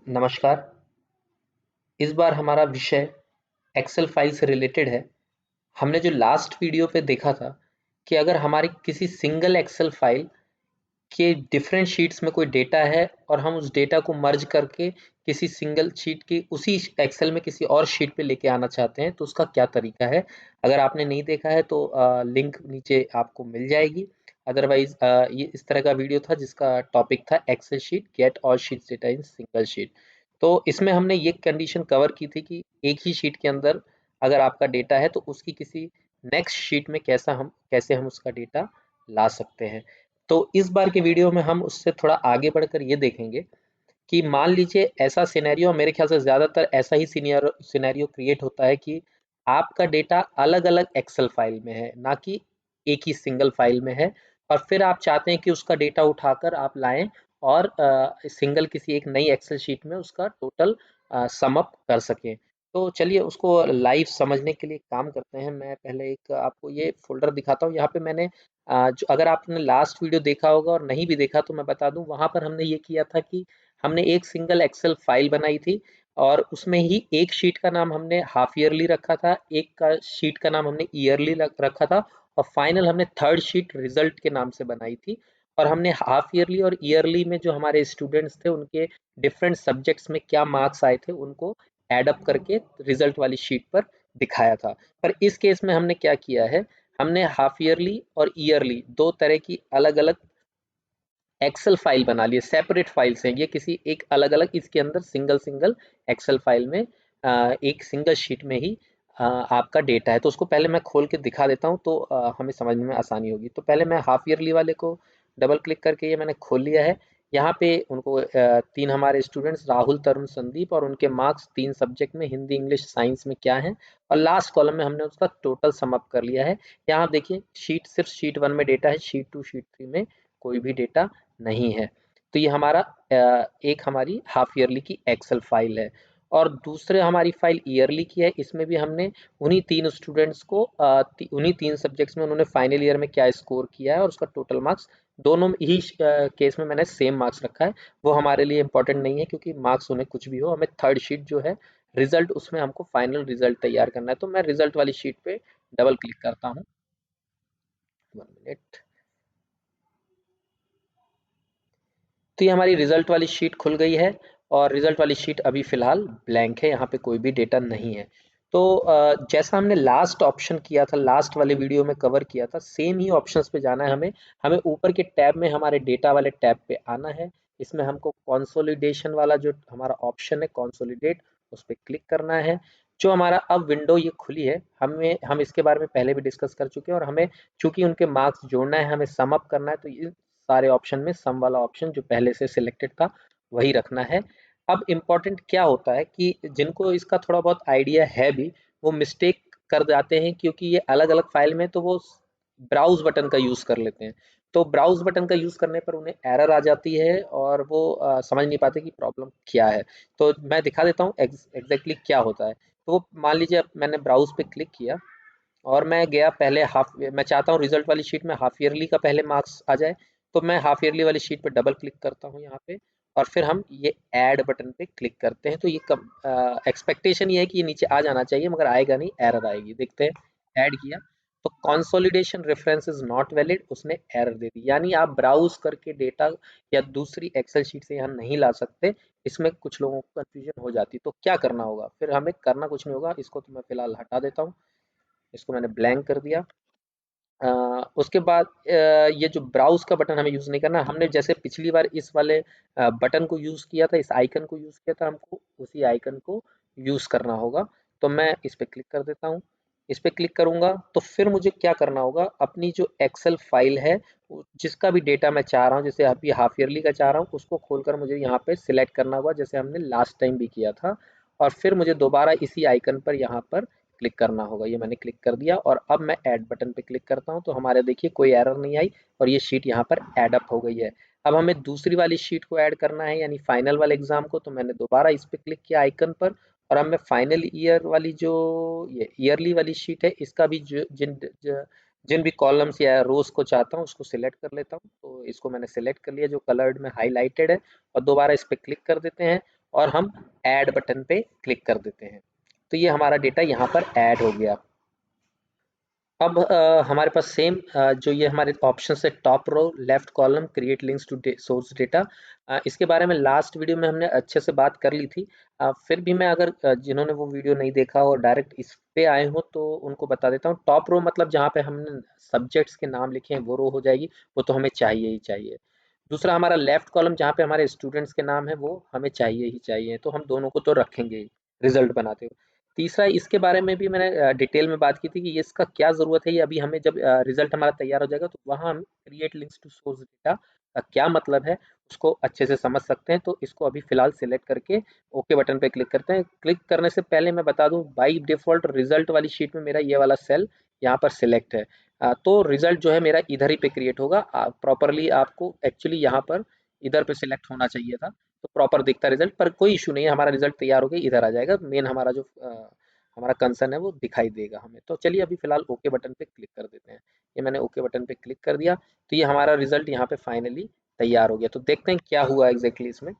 नमस्कार। इस बार हमारा विषय एक्सेल फाइल से रिलेटेड है। हमने जो लास्ट वीडियो पे देखा था कि अगर हमारी किसी सिंगल एक्सेल फाइल के डिफरेंट शीट्स में कोई डेटा है और हम उस डेटा को मर्ज करके किसी सिंगल शीट की उसी एक्सेल में किसी और शीट पे लेके आना चाहते हैं तो उसका क्या तरीका है। अगर आपने नहीं देखा है तो लिंक नीचे आपको मिल जाएगी। अदरवाइज ये इस तरह का वीडियो था जिसका टॉपिक था excel sheet get all sheets data in single sheet. तो इसमें हमने ये कंडीशन कवर की थी कि एक ही शीट के अंदर अगर आपका डेटा है तो उसकी किसी नेक्स्ट शीट में कैसे हम उसका डेटा ला सकते हैं। तो इस बार के वीडियो में हम उससे थोड़ा आगे बढ़कर ये देखेंगे कि मान लीजिए ऐसा सिनेरियो, मेरे ख्याल से ज़्यादातर ऐसा ही सिनेरियो क्रिएट होता है कि आपका डेटा अलग-अलग एक्सेल फाइल में है, ना कि एक ही सिंगल फाइल में है। और फिर आप चाहते हैं कि उसका डेटा उठाकर आप लाएं और सिंगल किसी एक नई एक्सेल शीट में उसका टोटल सम अप कर सकें। तो चलिए उसको लाइव समझने के लिए काम करते हैं। मैं पहले एक आपको ये फ़ोल्डर दिखाता हूँ। यहाँ पे मैंने जो अगर आपने लास्ट वीडियो देखा होगा और नहीं भी देखा तो मैं बता दूँ, वहाँ पर हमने ये किया था कि हमने एक सिंगल एक्सेल फाइल बनाई थी और उसमें ही एक शीट का नाम हमने हाफ ईयरली रखा था, एक का शीट का नाम हमने ईयरली रखा था और फाइनल हमने थर्ड शीट रिजल्ट के नाम से बनाई थी। और हमने हाफ ईयरली और ईयरली में जो हमारे स्टूडेंट्स थे उनके डिफरेंट सब्जेक्ट्स में क्या मार्क्स आए थे उनको एड अप करके रिजल्ट वाली शीट पर दिखाया था। पर इस केस में हमने क्या किया है, हमने हाफ ईयरली और ईयरली दो तरह की अलग अलग एक्सेल फाइल बना लिए, सेपरेट फाइल्स हैं ये, किसी एक अलग अलग इसके अंदर सिंगल सिंगल एक्सेल फाइल में एक सिंगल शीट में ही आपका डेटा है। तो उसको पहले मैं खोल के दिखा देता हूँ तो हमें समझने में आसानी होगी। तो पहले मैं हाफ ईयरली वाले को डबल क्लिक करके ये मैंने खोल लिया है। यहाँ पे उनको तीन हमारे स्टूडेंट्स राहुल, तरुण, संदीप, और उनके मार्क्स तीन सब्जेक्ट में हिंदी, इंग्लिश, साइंस में क्या है, और लास्ट कॉलम में हमने उसका टोटल सम अप कर लिया है। यहाँ आप देखिए शीट सिर्फ शीट वन में डेटा है, शीट टू शीट थ्री में कोई भी डेटा नहीं है। तो ये हमारा एक हमारी हाफ ईयरली की एक्सेल फाइल है। और दूसरे हमारी फाइल ईयरली की है, इसमें भी हमने उन्हीं तीन स्टूडेंट्स को उन्हीं तीन सब्जेक्ट्स में उन्होंने फाइनल ईयर में क्या स्कोर किया है और उसका टोटल मार्क्स दोनों ही केस में मैंने सेम मार्क्स रखा है। वो हमारे लिए इंपॉर्टेंट नहीं है क्योंकि मार्क्स उन्हें कुछ भी हो, हमें थर्ड शीट जो है रिजल्ट, उसमें हमको फाइनल रिजल्ट तैयार करना है। तो मैं रिजल्ट वाली शीट पे डबल क्लिक करता हूँ। 1 मिनट। तो ये हमारी रिजल्ट वाली शीट खुल गई है और रिजल्ट वाली शीट अभी फिलहाल ब्लैंक है, यहाँ पे कोई भी डेटा नहीं है। तो जैसा हमने लास्ट ऑप्शन किया था, लास्ट वाले वीडियो में कवर किया था, सेम ही ऑप्शंस पे जाना है हमें। हमें ऊपर के टैब में हमारे डेटा वाले टैब पे आना है। इसमें हमको कंसोलिडेशन वाला जो हमारा ऑप्शन है कंसोलिडेट, उस पर क्लिक करना है। जो हमारा अब विंडो ये खुली है, हम इसके बारे में पहले भी डिस्कस कर चुके हैं और हमें चूंकि उनके मार्क्स जोड़ना है, हमें सम अप करना है, तो ये सारे ऑप्शन में सम वाला ऑप्शन जो पहले से सिलेक्टेड था वही रखना है। अब इम्पोर्टेंट क्या होता है कि जिनको इसका थोड़ा बहुत आइडिया है भी, वो मिस्टेक कर जाते हैं क्योंकि ये अलग अलग फाइल में, तो वो ब्राउज बटन का यूज कर लेते हैं। तो ब्राउज बटन का यूज करने पर उन्हें एरर आ जाती है और वो समझ नहीं पाते कि प्रॉब्लम क्या है। तो मैं दिखा देता हूँ एग्जैक्टली क्या होता है। तो वो मान लीजिए अब मैंने ब्राउज पे क्लिक किया और मैं गया पहले हाफ, मैं चाहता हूँ रिजल्ट वाली शीट में हाफ ईयरली का पहले मार्क्स आ जाए। तो मैं हाफ ईयरली वाली शीट पे डबल क्लिक करता हूँ यहाँ पे और फिर हम ये ऐड बटन पे क्लिक करते हैं। तो ये एक्सपेक्टेशन ये है कि ये नीचे आ जाना चाहिए मगर आएगा नहीं, एरर आएगी। देखते हैं, ऐड किया तो consolidation reference is not valid, उसने एरर दे दी। यानी आप ब्राउज करके डेटा या दूसरी एक्सेल शीट से यहाँ नहीं ला सकते। इसमें कुछ लोगों को कंफ्यूजन हो जाती। तो क्या करना होगा, फिर हमें करना कुछ नहीं होगा। इसको तो मैं फिलहाल हटा देता हूँ, इसको मैंने ब्लैंक कर दिया। उसके बाद ये जो ब्राउज का बटन हमें यूज़ नहीं करना। हमने जैसे पिछली बार इस वाले बटन को यूज़ किया था, इस आइकन को यूज़ किया था, हमको उसी आइकन को यूज़ करना होगा। तो मैं इस पे क्लिक कर देता हूँ। इस पे क्लिक करूँगा तो फिर मुझे क्या करना होगा, अपनी जो एक्सेल फाइल है जिसका भी डेटा मैं चाह रहा हूँ, जैसे अभी हाफ ईयरली का चाह रहा हूँ, उसको खोलकर मुझे यहाँ पे सिलेक्ट करना होगा जैसे हमने लास्ट टाइम भी किया था। और फिर मुझे दोबारा इसी आइकन पर यहाँ पर क्लिक करना होगा। ये मैंने क्लिक कर दिया और अब मैं ऐड बटन पे क्लिक करता हूँ तो हमारे देखिए कोई एरर नहीं आई और ये शीट यहाँ पर ऐड अप हो गई है। अब हमें दूसरी वाली शीट को ऐड करना है यानी फाइनल वाले एग्जाम को। तो मैंने दोबारा इस पे क्लिक किया आइकन पर और अब मैं फाइनल ईयर वाली जो ये ईयरली वाली शीट है इसका भी जिन भी कॉलम्स या रोज को चाहता हूँ उसको सिलेक्ट कर लेता हूँ। तो इसको मैंने सिलेक्ट कर लिया जो कलर्ड में हाईलाइटेड है और दोबारा इस पे क्लिक कर देते हैं और हम ऐड बटन पे क्लिक कर देते हैं। तो ये हमारा डेटा यहाँ पर ऐड हो गया। अब हमारे पास सेम जो ये हमारे ऑप्शन है, top row, left column, create links to source data, इसके बारे में लास्ट वीडियो में हमने अच्छे से बात कर ली थी। फिर भी मैं अगर जिन्होंने वो वीडियो नहीं देखा और डायरेक्ट इस पे आए हो तो उनको बता देता हूँ। टॉप रो मतलब जहाँ पे हमने सब्जेक्ट्स के नाम लिखे हैं वो रो हो जाएगी, वो तो हमें चाहिए ही चाहिए। दूसरा हमारा लेफ्ट कॉलम जहाँ पे हमारे स्टूडेंट्स के नाम है वो हमें चाहिए ही चाहिए, तो हम दोनों को तो रखेंगे ही रिजल्ट बनाते हुए। तीसरा, इसके बारे में भी मैंने डिटेल में बात की थी कि ये इसका क्या ज़रूरत है। ये अभी हमें जब रिजल्ट हमारा तैयार हो जाएगा तो वहाँ हम create links to source data का क्या मतलब है उसको अच्छे से समझ सकते हैं। तो इसको अभी फ़िलहाल सिलेक्ट करके ओके बटन पे क्लिक करते हैं। क्लिक करने से पहले मैं बता दूँ, बाई डिफ़ॉल्ट रिजल्ट वाली शीट में मेरा ये वाला सेल यहाँ पर सिलेक्ट है। तो रिजल्ट जो है मेरा इधर ही पे क्रिएट होगा। प्रॉपरली आपको एक्चुअली यहाँ पर इधर पे सिलेक्ट होना चाहिए था, तो प्रॉपर दिखता रिजल्ट, पर कोई इशू नहीं है, हमारा रिजल्ट तैयार हो गया, इधर आ जाएगा। मेन हमारा जो हमारा कंसर्न है वो दिखाई देगा हमें। तो चलिए अभी फिलहाल ओके बटन पे क्लिक कर देते हैं। ये मैंने ओके बटन पे क्लिक कर दिया, तो ये हमारा रिजल्ट यहाँ पे फाइनली तैयार हो गया। तो देखते हैं क्या हुआ एग्जैक्टली इसमें।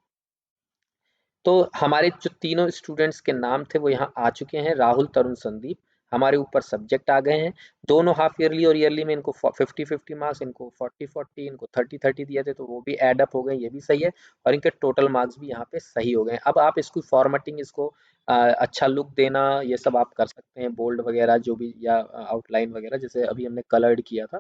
तो हमारे जो तीनों स्टूडेंट्स के नाम थे वो यहाँ आ चुके हैं, राहुल, तरुण, संदीप। हमारे ऊपर सब्जेक्ट आ गए हैं। दोनों हाफ ईयरली और ईयरली में इनको 50-50 मार्क्स, इनको 40-40, इनको 30-30 दिए थे, तो वो भी ऐड अप हो गए, ये भी सही है। और इनके टोटल मार्क्स भी यहाँ पे सही हो गए। अब आप इसको फॉर्मेटिंग, इसको अच्छा लुक देना, ये सब आप कर सकते हैं, बोल्ड वगैरह जो भी, या आउटलाइन वगैरह, जैसे अभी हमने कलर्ड किया था।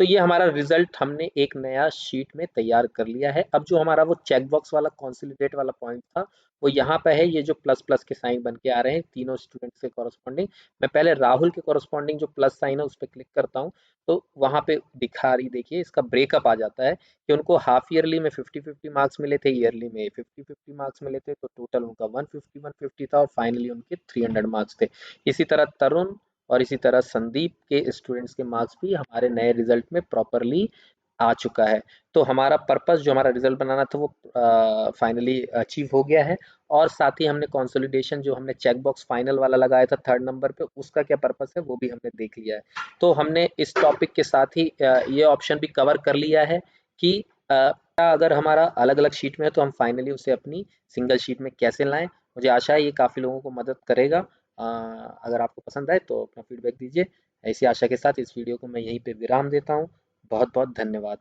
तो ये हमारा रिजल्ट हमने एक नया शीट में तैयार कर लिया है। अब जो हमारा वो चेक बॉक्स वाला कॉन्सोलिडेट वाला पॉइंट था वो यहाँ पे है, ये जो प्लस प्लस के साइन बन के आ रहे हैं तीनों स्टूडेंट्स के कॉरस्पॉन्डिंग। मैं पहले राहुल के कॉरस्पॉन्डिंग जो प्लस साइन है उस पर क्लिक करता हूँ, तो वहाँ पे दिखा रही, देखिए इसका ब्रेकअप आ जाता है कि उनको हाफ ईयरली में 50-50 मार्क्स मिले थे, ईयरली में 50-50 मार्क्स मिले थे, तो टोटल उनका 150-150 था और फाइनली उनके 300 मार्क्स थे। इसी तरह तरुण और इसी तरह संदीप के स्टूडेंट्स के मार्क्स भी हमारे नए रिजल्ट में प्रॉपरली आ चुका है। तो हमारा पर्पस जो हमारा रिजल्ट बनाना था वो फाइनली अचीव हो गया है। और साथ ही हमने कंसोलिडेशन जो हमने चेक बॉक्स फाइनल वाला लगाया था थर्ड नंबर पे, उसका क्या पर्पस है वो भी हमने देख लिया है। तो हमने इस टॉपिक के साथ ही ये ऑप्शन भी कवर कर लिया है कि अगर हमारा अलग अलग शीट में है तो हम फाइनली उसे अपनी सिंगल शीट में कैसे लाएं। मुझे आशा है ये काफ़ी लोगों को मदद करेगा। अगर आपको पसंद आए तो अपना फीडबैक दीजिए। ऐसी आशा के साथ इस वीडियो को मैं यहीं पे विराम देता हूँ। बहुत बहुत धन्यवाद।